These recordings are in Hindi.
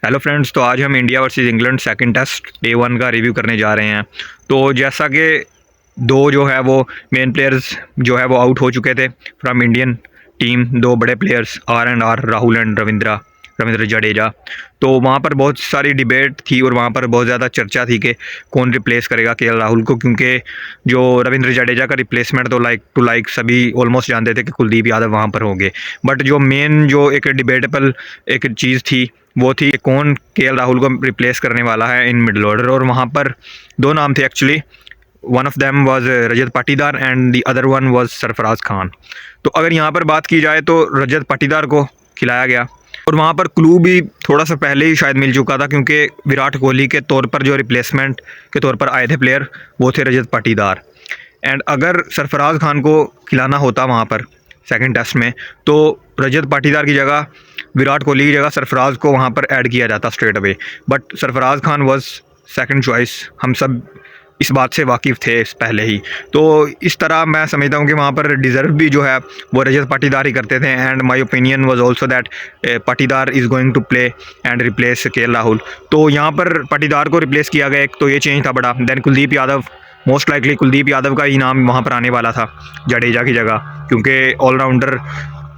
हेलो फ्रेंड्स, तो आज हम India versus England second test day one का रिव्यू करने जा रहे हैं। तो जैसा कि दो जो है वो मेन प्लेयर्स जो है वो आउट हो चुके थे फ्रॉम इंडियन टीम, दो बड़े players are Rahul and Ravindra Ravindra Jadeja. तो वहाँ पर बहुत सारी डिबेट थी और वहाँ पर बहुत ज़्यादा चर्चा थी कि कौन रिप्लेस करेगा केएल राहुल को, क्योंकि जो रविंद्र जडेजा का रिप्लेसमेंट तो लाइक टू लाइक सभी ऑलमोस्ट जानते थे कि कुलदीप यादव वहाँ पर होंगे। बट जो मेन जो एक डिबेटेबल एक चीज़ थी वो थी कौन केएल राहुल को रिप्लेस करने वाला है इन मिडल ऑर्डर। और वहाँ पर दो नाम थे actually. One of them was Rajat Patidar and the other one was Sarfaraz Khan. तो अगर यहाँ पर बात की जाए तो रजत पाटीदार को खिलाया गया और वहाँ पर क्लू भी थोड़ा सा पहले ही शायद मिल चुका था, क्योंकि विराट कोहली के तौर पर जो रिप्लेसमेंट के तौर पर आए थे प्लेयर वो थे रजत पाटीदार। एंड अगर सरफराज खान को खिलाना होता वहाँ पर सेकंड टेस्ट में, तो रजत पाटीदार की जगह, विराट कोहली की जगह सरफराज को वहाँ पर ऐड किया जाता straight away. But Sarfaraz Khan was second choice, हम सब इस बात से वाकिफ़ थे पहले ही। तो इस तरह मैं समझता हूँ कि वहाँ पर डिज़र्व भी जो है वो रजत पाटीदार ही करते थे। And my opinion was also that Patidar is going to play and replace K L Rahul. तो यहाँ पर पाटीदार को रिप्लेस किया गया, एक तो ये चेंज था बड़ा। Then Kuldeep Yadav, most likely Kuldeep Yadav का ही नाम वहाँ पर आने वाला था जडेजा की जगह, क्योंकि ऑलराउंडर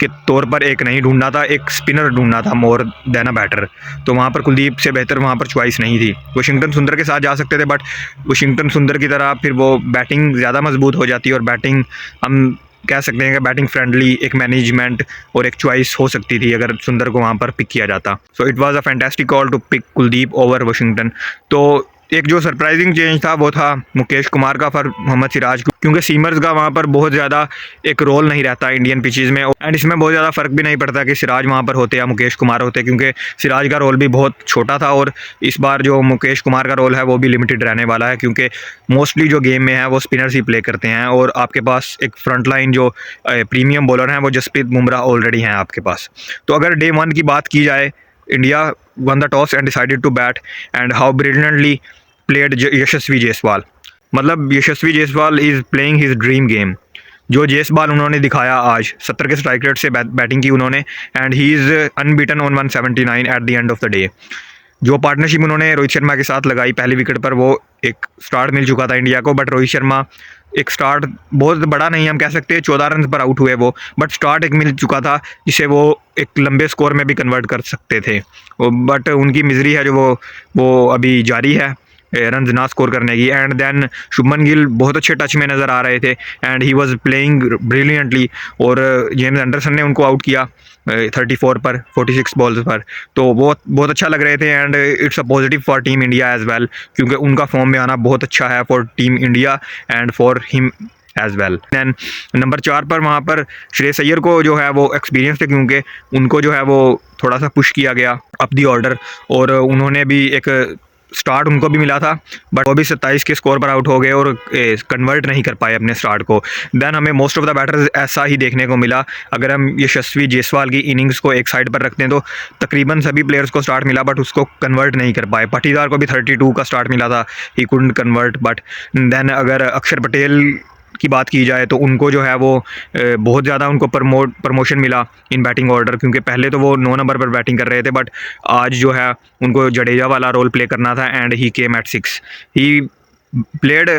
के तौर पर एक नहीं ढूंढना था, एक स्पिनर ढूंढना था मोर देन अ बैटर। तो वहाँ पर कुलदीप से बेहतर वहाँ पर चॉइस नहीं थी। वाशिंगटन सुंदर के साथ जा सकते थे, बट वाशिंगटन सुंदर की तरह फिर वो बैटिंग ज़्यादा मजबूत हो जाती है और बैटिंग हम कह सकते हैं कि बैटिंग फ्रेंडली एक मैनेजमेंट और एक चॉइस हो सकती थी अगर सुंदर को वहाँ पर पिक किया जाता। So it was a fantastic call to pick Kuldeep over Washington. तो एक जो सरप्राइजिंग चेंज था वो था मुकेश कुमार का फॉर मोहम्मद सिराज, क्योंकि सीमर्स का वहाँ पर बहुत ज़्यादा एक रोल नहीं रहता इंडियन पिचेज़ में। एंड इसमें बहुत ज़्यादा फ़र्क भी नहीं पड़ता कि सिराज वहाँ पर होते या मुकेश कुमार होते, क्योंकि सिराज का रोल भी बहुत छोटा था और इस बार जो मुकेश कुमार का रोल है वो भी लिमिटेड रहने वाला है, क्योंकि मोस्टली जो गेम में है वो स्पिनर्स ही प्ले करते हैं और आपके पास एक फ्रंट लाइन जो प्रीमियम बॉलर हैं वो जसप्रीत बुमराह ऑलरेडी हैं आपके पास। तो अगर डे वन की बात की जाए, India won the toss and decided to bat and how brilliantly played Yashasvi Jaiswal. मतलब Yashasvi Jaiswal is playing his dream game. जो जायसवाल उन्होंने दिखाया आज, 70 के स्ट्राइक रेट से बैटिंग की उन्होंने, and he is unbeaten on 179 at the end of the day. जो पार्टनरशिप उन्होंने रोहित शर्मा के साथ लगाई पहली विकेट पर, वो एक स्टार्ट मिल चुका था इंडिया को। बट रोहित शर्मा एक स्टार्ट बहुत बड़ा नहीं, हम कह सकते हैं 14 रन पर आउट हुए वो, बट स्टार्ट एक मिल चुका था जिसे वो एक लंबे स्कोर में भी कन्वर्ट कर सकते थे। बट उनकी मिजरी है जो वो अभी जारी है रन ना स्कोर करने की। एंड देन शुभमन गिल बहुत अच्छे टच में नज़र आ रहे थे and he was playing brilliantly. और जेम्स एंडरसन ने उनको आउट किया 34 पर 46 बॉल्स पर। तो बहुत बहुत अच्छा लग रहे थे and it's a positive for team India as well, क्योंकि उनका फॉर्म में आना बहुत अच्छा है for team India and for him as well. Then number 4 पर वहाँ पर श्रेयस अय्यर को जो है वो एक्सपीरियंस थे, क्योंकि उनको जो है वो थोड़ा सा पुश किया गया अप दी ऑर्डर और उन्होंने भी एक स्टार्ट उनको भी मिला था, बट वो भी 27 के स्कोर पर आउट हो गए और कन्वर्ट नहीं कर पाए अपने स्टार्ट को। देन हमें मोस्ट ऑफ द बैटर्स ऐसा ही देखने को मिला। अगर हम यशस्वी जायसवाल की इनिंग्स को एक साइड पर रखते हैं तो तकरीबन सभी प्लेयर्स को स्टार्ट मिला, बट उसको कन्वर्ट नहीं कर पाए। पाटीदार को भी 32 का स्टार्ट मिला था, he couldn't convert. But then अगर अक्षर पटेल की बात की जाए तो उनको जो है वो बहुत ज़्यादा उनको प्रमोशन मिला इन बैटिंग ऑर्डर, क्योंकि पहले तो वो 9 नंबर पर बैटिंग कर रहे थे, बट आज जो है उनको जडेजा वाला रोल प्ले करना था and he came at 6। He played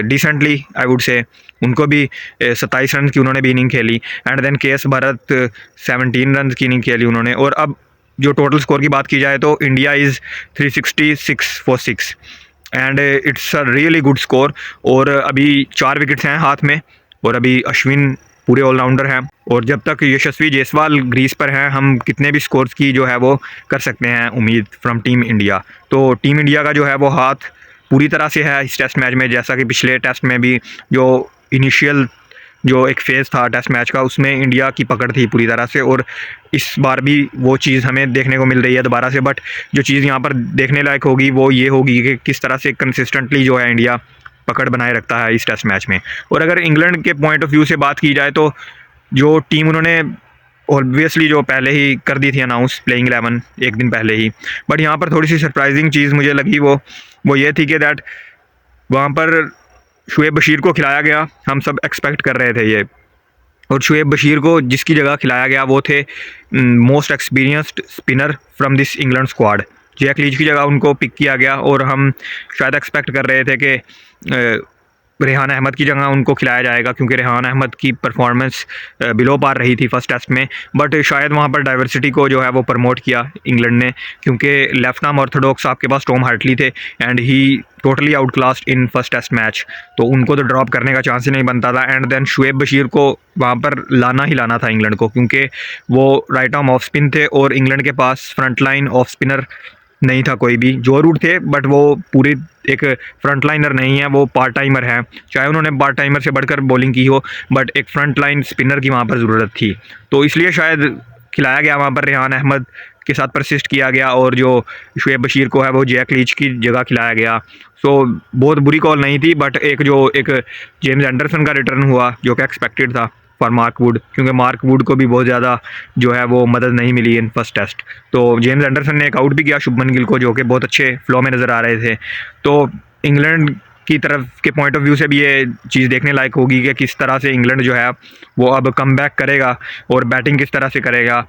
decently I would say. उनको भी 27 रन की उन्होंने भी इनिंग खेली। And then KS Bharat 17 run की इनिंग खेली उन्होंने। और अब जो टोटल स्कोर की बात की जाए तो India is 366 for 6 and it's a really good score. और अभी 4 विकेट्स हैं हाथ में और अभी अश्विन पूरे ऑलराउंडर हैं, और जब तक यशस्वी जायसवाल ग्रीज पर हैं हम कितने भी स्कोर्स की जो है वो कर सकते हैं उम्मीद फ्रॉम टीम इंडिया। तो टीम इंडिया का जो है वो हाथ पूरी तरह से है इस टेस्ट मैच में, जैसा कि पिछले टेस्ट में भी जो इनिशियल जो एक फेज़ था टेस्ट मैच का उसमें इंडिया की पकड़ थी पूरी तरह से, और इस बार भी वो चीज़ हमें देखने को मिल रही है दोबारा से। बट जो चीज़ यहाँ पर देखने लायक होगी वो ये होगी कि किस तरह से कंसिस्टेंटली जो है इंडिया पकड़ बनाए रखता है इस टेस्ट मैच में। और अगर इंग्लैंड के पॉइंट ऑफ व्यू से बात की जाए तो जो टीम उन्होंने ऑब्वियसली जो पहले ही कर दी थी अनाउंस प्लेइंग 11 एक दिन पहले ही, बट यहाँ पर थोड़ी सी सरप्राइजिंग चीज़ मुझे लगी वो ये थी कि दैट वहाँ पर शुएब बशीर को खिलाया गया। हम सब एक्सपेक्ट कर रहे थे ये, और शुएब बशीर को जिसकी जगह खिलाया गया वो थे most experienced spinner from this England squad, Jack Leach की जगह उनको पिक किया गया और हम शायद एक्सपेक्ट कर रहे थे कि रेहान अहमद की जगह उनको खिलाया जाएगा, क्योंकि रेहान अहमद की परफॉर्मेंस बिलो पार रही थी फर्स्ट टेस्ट में। बट शायद वहाँ पर डाइवर्सिटी को जो है वो प्रमोट किया इंग्लैंड ने, क्योंकि लेफ्ट आर्म ऑर्थोडॉक्स आपके पास टॉम हार्टली थे and he totally outclassed in first test match, तो उनको तो ड्रॉप करने का चांस ही नहीं बनता था। एंड देन शुएब बशीर को वहाँ पर लाना ही लाना था इंग्लैंड को, क्योंकि वो राइट आर्म ऑफ स्पिन थे और इंग्लैंड के पास फ्रंट लाइन ऑफ स्पिनर नहीं था कोई भी। जो रूट थे बट वो पूरी एक फ्रंट लाइनर नहीं है, वो पार्ट टाइमर है। चाहे उन्होंने पार्ट टाइमर से बढ़कर बॉलिंग की हो, बट एक फ्रंट लाइन स्पिनर की वहाँ पर ज़रूरत थी, तो इसलिए शायद खिलाया गया वहाँ पर, रेहान अहमद के साथ परसिस्ट किया गया और जो शुएब बशीर को है वो जैक लीच की जगह खिलाया गया। सो बहुत बुरी कॉल नहीं थी, बट एक जेम्स एंडरसन का रिटर्न हुआ जो कि एक्सपेक्टेड था फॉर मार्क वुड, क्योंकि मार्क वुड को भी बहुत ज़्यादा जो है वो मदद नहीं मिली इन फर्स्ट टेस्ट। तो जेम्स एंडरसन ने एक आउट भी किया शुभमन गिल को, जो कि बहुत अच्छे फ्लो में नज़र आ रहे थे। तो इंग्लैंड की तरफ के पॉइंट ऑफ व्यू से भी ये चीज़ देखने लायक होगी कि किस तरह से इंग्लैंड जो है वो अब कम बैक करेगा और बैटिंग किस तरह से करेगा।